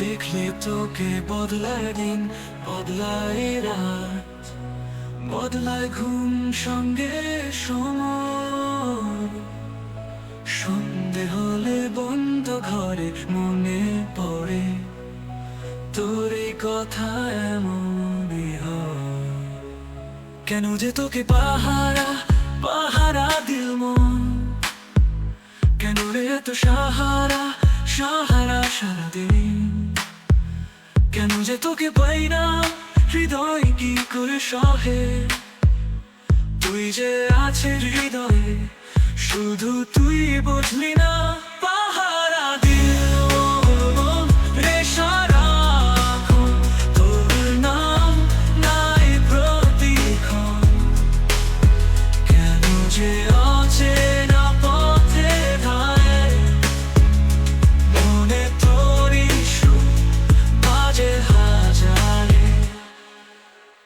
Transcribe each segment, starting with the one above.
দেখলে তোকে বদলায় দিন, বদলায় রাত, বদলায় ঘুম সঙ্গে সময়। সন্ধে হলে বন্ধ ঘরে মনে পড়ে তোর এই কথা এমনই হয়। কেন যে তোকে পাহারা পাহারা দিল মন, কেন রে এত সাহারা সাহারা সারাদিন। কেন যে তোকে পাই না হৃদয় কি করে সহে, তুই যে আছিস হৃদয়ে শুধু তুই বুঝলি না। পাহারা দিল মন রে সারাক্ষণ, তোর নাম নাই প্রতিক্ষণ। কেন যে অচেনা পথে ধারে মনে তোরই সুর বাজে হাজারে।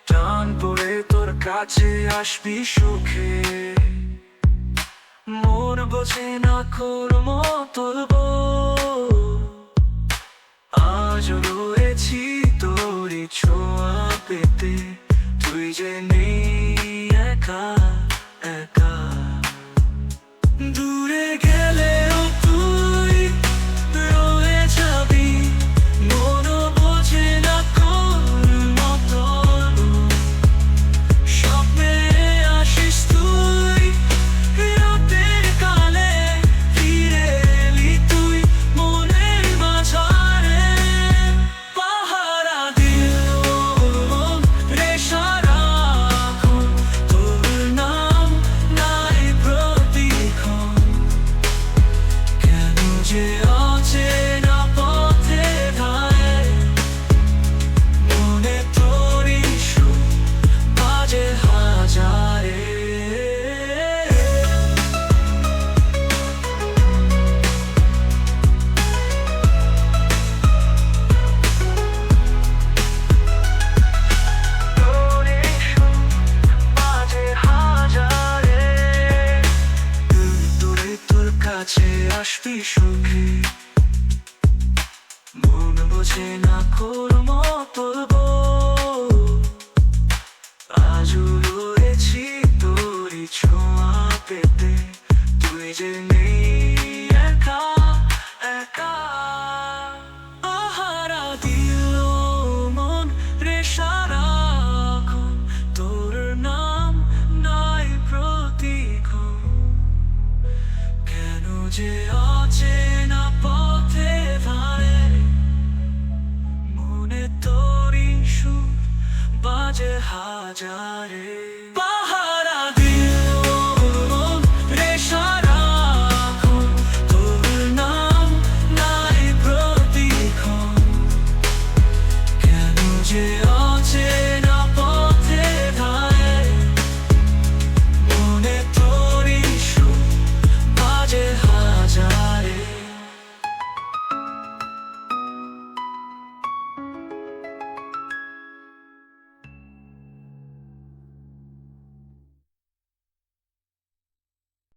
টান পড়ে তোর কাছে আসবি সুখে, মন বোঝে না কর্ম তুলব। আজও রয়েছি তোরই ছোঁয়া পেতে, তুই যে নেই একা একা। দূরে গেলেও তুই রয়ে যাবি, মন বোঝে না কর্ম তুলব। স্বপ্নে আসিস তুই রাতের কালে, ফিরে এলি তুই মনের মাঝারে। পাহারা দিল মন রে সারাক্ষণ, তোর নাম নাই প্রতিক্ষণ। কেন যে অচেনা পথে ধারে মনে তোরই সুর বাজে হাজারে। তোরই সুর বাজে হাজারে। দূরে তোর কাছে আসবি সুখে, মন বোঝে না কর্ম তুলব। আজও রয়েছি তোরই ছোঁয়া পেতে, তুই যে নেই একা একা। পাহারা দিল মন রে সারাক্ষণ, তোর নাম নাই প্রতিক্ষণ। কেন যে অচেনা পথে ধারে মনে তোরই সুর বাজে হাজারে।